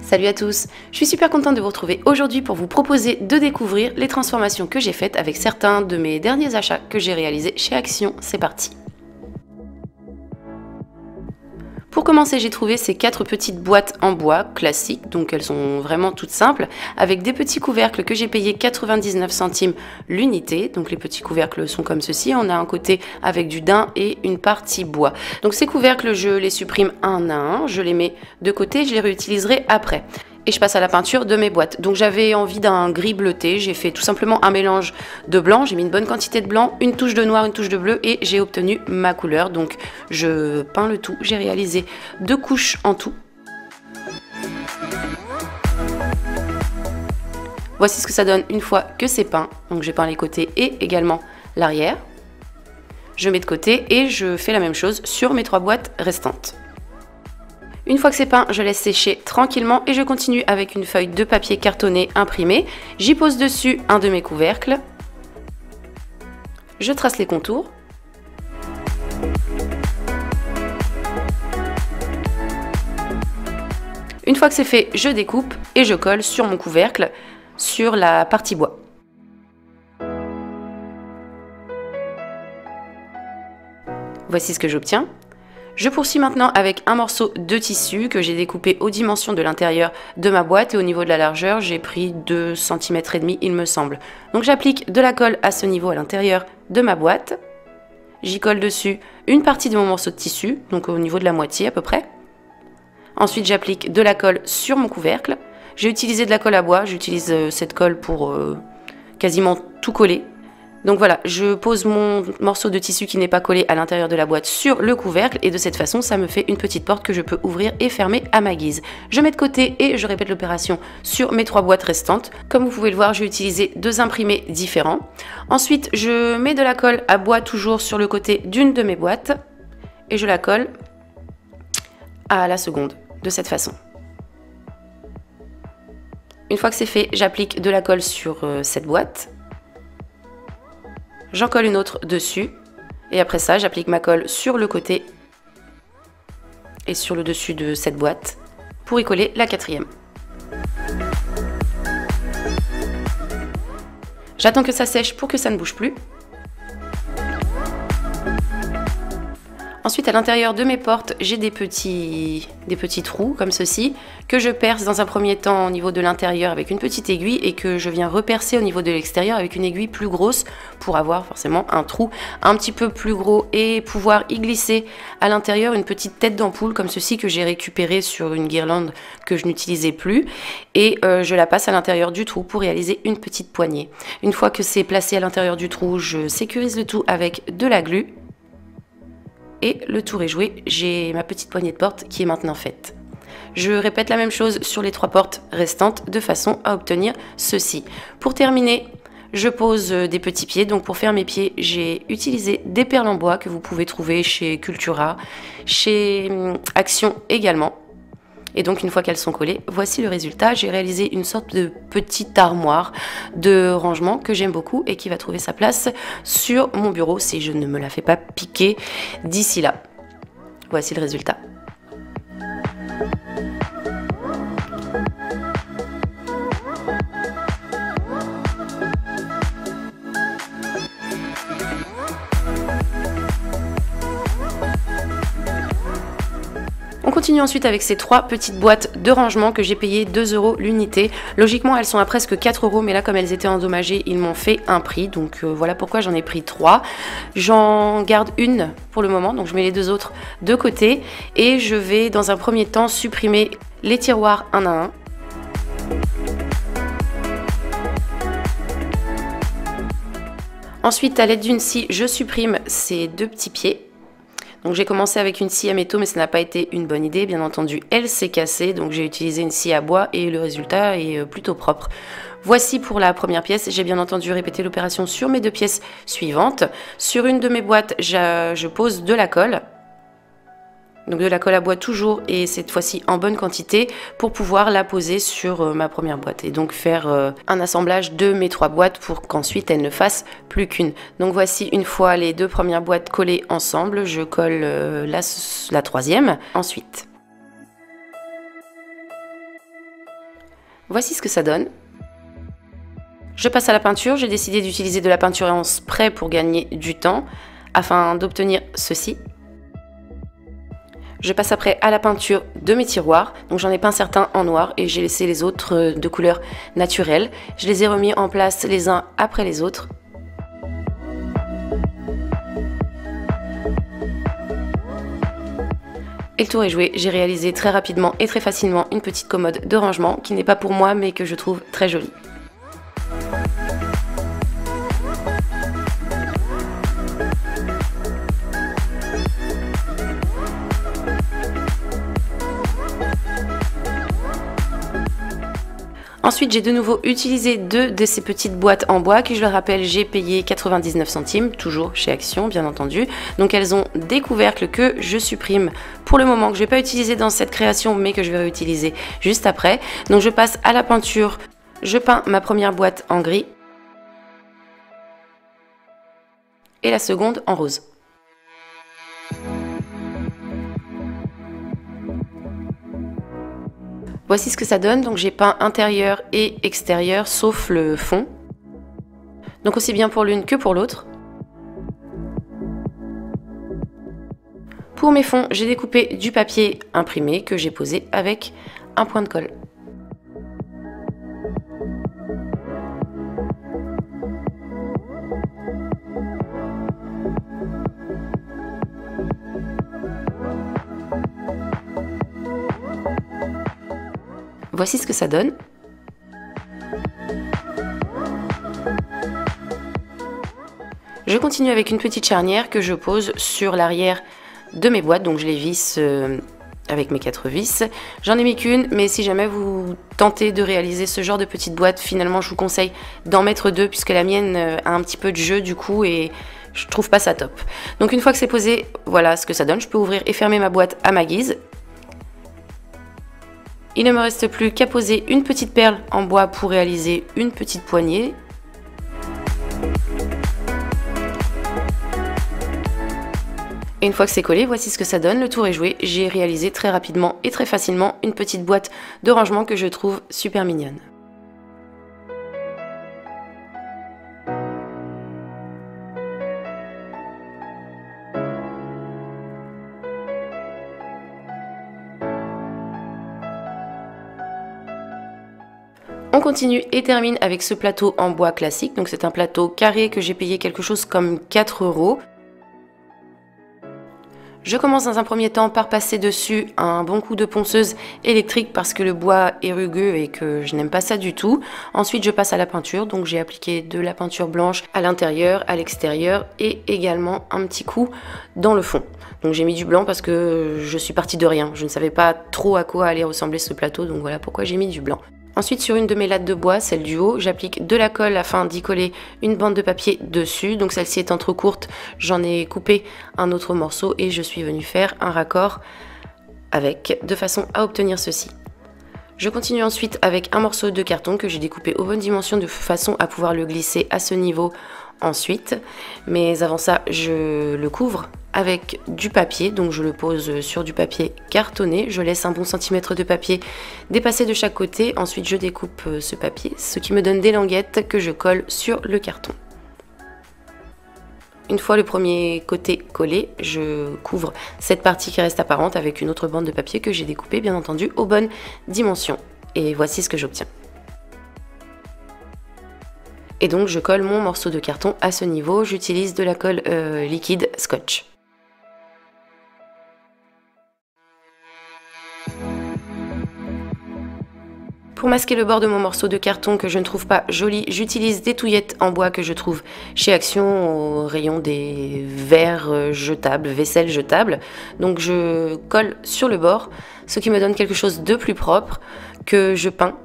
Salut à tous, je suis super contente de vous retrouver aujourd'hui pour vous proposer de découvrir les transformations que j'ai faites avec certains de mes derniers achats que j'ai réalisés chez Action. C'est parti. Pour commencer, j'ai trouvé ces 4 petites boîtes en bois classiques, donc elles sont vraiment toutes simples, avec des petits couvercles que j'ai payé 99 centimes l'unité. Donc les petits couvercles sont comme ceci, on a un côté avec du daim et une partie bois. Donc ces couvercles, je les supprime un à un, je les mets de côté, je les réutiliserai après. Et je passe à la peinture de mes boîtes. Donc j'avais envie d'un gris bleuté, j'ai fait tout simplement un mélange de blanc, j'ai mis une bonne quantité de blanc, une touche de noir, une touche de bleu et j'ai obtenu ma couleur. Donc je peins le tout, j'ai réalisé 2 couches en tout. Voici ce que ça donne une fois que c'est peint. Donc j'ai peint les côtés et également l'arrière. Je mets de côté et je fais la même chose sur mes 3 boîtes restantes. Une fois que c'est peint, je laisse sécher tranquillement et je continue avec une feuille de papier cartonné imprimé. J'y pose dessus un de mes couvercles. Je trace les contours. Une fois que c'est fait, je découpe et je colle sur mon couvercle, sur la partie bois. Voici ce que j'obtiens. Je poursuis maintenant avec un morceau de tissu que j'ai découpé aux dimensions de l'intérieur de ma boîte et au niveau de la largeur, j'ai pris 2,5 cm il me semble. Donc j'applique de la colle à ce niveau à l'intérieur de ma boîte. J'y colle dessus une partie de mon morceau de tissu, donc au niveau de la moitié à peu près. Ensuite j'applique de la colle sur mon couvercle. J'ai utilisé de la colle à bois, j'utilise cette colle pour quasiment tout coller. Donc voilà, je pose mon morceau de tissu qui n'est pas collé à l'intérieur de la boîte sur le couvercle et de cette façon, ça me fait une petite porte que je peux ouvrir et fermer à ma guise. Je mets de côté et je répète l'opération sur mes 3 boîtes restantes. Comme vous pouvez le voir, j'ai utilisé 2 imprimés différents. Ensuite, je mets de la colle à bois toujours sur le côté d'une de mes boîtes et je la colle à la seconde, de cette façon. Une fois que c'est fait, j'applique de la colle sur cette boîte. J'en colle une autre dessus et après ça j'applique ma colle sur le côté et sur le dessus de cette boîte pour y coller la 4e. J'attends que ça sèche pour que ça ne bouge plus. Ensuite, à l'intérieur de mes portes, j'ai des petits trous comme ceci que je perce dans un premier temps au niveau de l'intérieur avec une petite aiguille et que je viens repercer au niveau de l'extérieur avec une aiguille plus grosse pour avoir forcément un trou un petit peu plus gros et pouvoir y glisser à l'intérieur une petite tête d'ampoule comme ceci que j'ai récupérée sur une guirlande que je n'utilisais plus et je la passe à l'intérieur du trou pour réaliser une petite poignée. Une fois que c'est placé à l'intérieur du trou, je sécurise le tout avec de la glu. Et le tour est joué, j'ai ma petite poignée de porte qui est maintenant faite. Je répète la même chose sur les 3 portes restantes de façon à obtenir ceci. Pour terminer, je pose des petits pieds. Donc pour faire mes pieds, j'ai utilisé des perles en bois que vous pouvez trouver chez Cultura, chez Action également. Et donc une fois qu'elles sont collées, voici le résultat. J'ai réalisé une sorte de petite armoire de rangement que j'aime beaucoup et qui va trouver sa place sur mon bureau si je ne me la fais pas piquer d'ici là. Voici le résultat. On continue ensuite avec ces 3 petites boîtes de rangement que j'ai payé 2 € l'unité. Logiquement, elles sont à presque 4 €, mais là, comme elles étaient endommagées, ils m'ont fait un prix. Donc voilà pourquoi j'en ai pris 3. J'en garde une pour le moment, donc je mets les 2 autres de côté. Et je vais, dans un premier temps, supprimer les tiroirs un à un. Ensuite, à l'aide d'une scie, je supprime ces 2 petits pieds. Donc j'ai commencé avec une scie à métaux, mais ça n'a pas été une bonne idée. Bien entendu, elle s'est cassée, donc j'ai utilisé une scie à bois et le résultat est plutôt propre. Voici pour la première pièce. J'ai bien entendu répété l'opération sur mes 2 pièces suivantes. Sur une de mes boîtes, je pose de la colle. Donc de la colle à bois toujours et cette fois-ci en bonne quantité pour pouvoir la poser sur ma première boîte et donc faire un assemblage de mes 3 boîtes pour qu'ensuite elles ne fassent plus qu'une. Donc voici une fois les 2 premières boîtes collées ensemble, je colle la 3e ensuite. Voici ce que ça donne. Je passe à la peinture, j'ai décidé d'utiliser de la peinture en spray pour gagner du temps afin d'obtenir ceci. Je passe après à la peinture de mes tiroirs, donc j'en ai peint certains en noir et j'ai laissé les autres de couleur naturelle. Je les ai remis en place les uns après les autres. Et le tour est joué, j'ai réalisé très rapidement et très facilement une petite commode de rangement qui n'est pas pour moi mais que je trouve très jolie. Ensuite, j'ai de nouveau utilisé deux de ces petites boîtes en bois qui, je le rappelle, j'ai payé 99 centimes, toujours chez Action, bien entendu. Donc elles ont des couvercles que je supprime pour le moment, que je ne vais pas utiliser dans cette création, mais que je vais réutiliser juste après. Donc je passe à la peinture, je peins ma première boîte en gris et la seconde en rose. Voici ce que ça donne, donc j'ai peint intérieur et extérieur sauf le fond. Donc aussi bien pour l'une que pour l'autre. Pour mes fonds, j'ai découpé du papier imprimé que j'ai posé avec un point de colle. Voici ce que ça donne. Je continue avec une petite charnière que je pose sur l'arrière de mes boîtes, donc je les visse avec mes 4 vis. J'en ai mis qu'une, mais si jamais vous tentez de réaliser ce genre de petite boîte, finalement je vous conseille d'en mettre 2 puisque la mienne a un petit peu de jeu du coup et je trouve pas ça top. Donc une fois que c'est posé, voilà ce que ça donne. Je peux ouvrir et fermer ma boîte à ma guise. Il ne me reste plus qu'à poser une petite perle en bois pour réaliser une petite poignée. Et une fois que c'est collé, voici ce que ça donne. Le tour est joué. J'ai réalisé très rapidement et très facilement une petite boîte de rangement que je trouve super mignonne. On continue et termine avec ce plateau en bois classique. Donc c'est un plateau carré que j'ai payé quelque chose comme 4 €. Je commence dans un premier temps par passer dessus un bon coup de ponceuse électrique parce que le bois est rugueux et que je n'aime pas ça du tout. Ensuite je passe à la peinture, donc j'ai appliqué de la peinture blanche à l'intérieur, à l'extérieur et également un petit coup dans le fond. Donc j'ai mis du blanc parce que je suis partie de rien, je ne savais pas trop à quoi allait ressembler ce plateau, donc voilà pourquoi j'ai mis du blanc. Ensuite, sur une de mes lattes de bois, celle du haut, j'applique de la colle afin d'y coller une bande de papier dessus. Donc celle-ci étant trop courte, j'en ai coupé un autre morceau et je suis venue faire un raccord avec, de façon à obtenir ceci. Je continue ensuite avec un morceau de carton que j'ai découpé aux bonnes dimensions de façon à pouvoir le glisser à ce niveau ensuite. Mais avant ça, je le couvre avec du papier, donc je le pose sur du papier cartonné, je laisse un bon centimètre de papier dépasser de chaque côté, ensuite je découpe ce papier, ce qui me donne des languettes que je colle sur le carton. Une fois le premier côté collé, je couvre cette partie qui reste apparente avec une autre bande de papier que j'ai découpée bien entendu aux bonnes dimensions. Et voici ce que j'obtiens. Et donc je colle mon morceau de carton à ce niveau, j'utilise de la colle liquide Scotch. Pour masquer le bord de mon morceau de carton que je ne trouve pas joli, j'utilise des touillettes en bois que je trouve chez Action au rayon des verres jetables, vaisselle jetable. Donc je colle sur le bord, ce qui me donne quelque chose de plus propre que je peins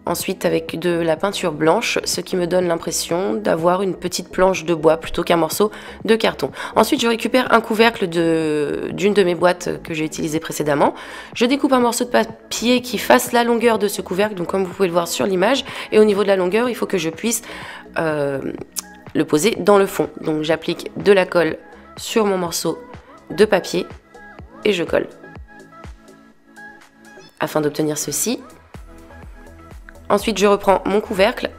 ensuite avec de la peinture blanche, ce qui me donne l'impression d'avoir une petite planche de bois plutôt qu'un morceau de carton. Ensuite, je récupère un couvercle d'une de mes boîtes que j'ai utilisé précédemment. Je découpe un morceau de papier qui fasse la longueur de ce couvercle, donc comme vous pouvez le voir sur l'image. Et au niveau de la longueur, il faut que je puisse le poser dans le fond. Donc j'applique de la colle sur mon morceau de papier et je colle. Afin d'obtenir ceci. Ensuite, je reprends mon couvercle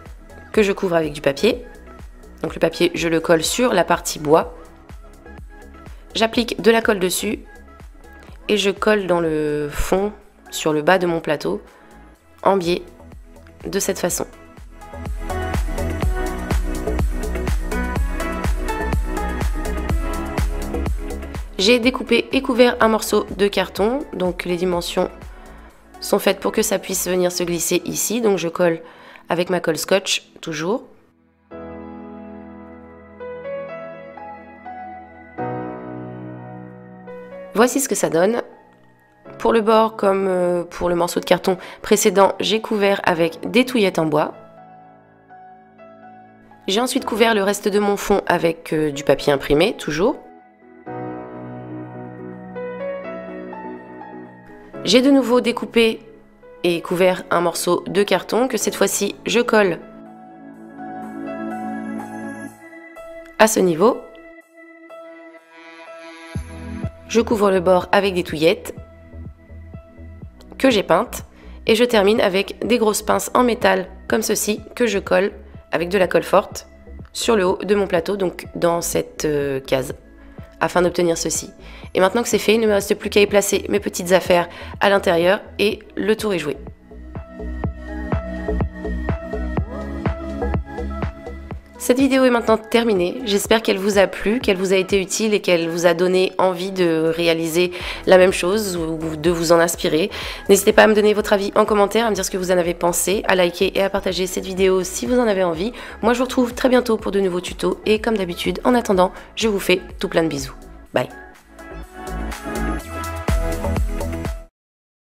que je couvre avec du papier. Donc le papier, je le colle sur la partie bois. J'applique de la colle dessus et je colle dans le fond, sur le bas de mon plateau, en biais, de cette façon. J'ai découpé et couvert un morceau de carton, donc les dimensions sont faites pour que ça puisse venir se glisser ici. Donc je colle avec ma colle scotch, toujours. Voici ce que ça donne. Pour le bord, comme pour le morceau de carton précédent, j'ai couvert avec des touillettes en bois. J'ai ensuite couvert le reste de mon fond avec du papier imprimé, toujours. J'ai de nouveau découpé et couvert un morceau de carton que cette fois-ci je colle à ce niveau. Je couvre le bord avec des touillettes que j'ai peintes et je termine avec des grosses pinces en métal comme ceci que je colle avec de la colle forte sur le haut de mon plateau, donc dans cette case, afin d'obtenir ceci. Et maintenant que c'est fait, il ne me reste plus qu'à y placer mes petites affaires à l'intérieur et le tour est joué. Cette vidéo est maintenant terminée, j'espère qu'elle vous a plu, qu'elle vous a été utile et qu'elle vous a donné envie de réaliser la même chose ou de vous en inspirer. N'hésitez pas à me donner votre avis en commentaire, à me dire ce que vous en avez pensé, à liker et à partager cette vidéo si vous en avez envie. Moi je vous retrouve très bientôt pour de nouveaux tutos et comme d'habitude, en attendant, je vous fais tout plein de bisous. Bye.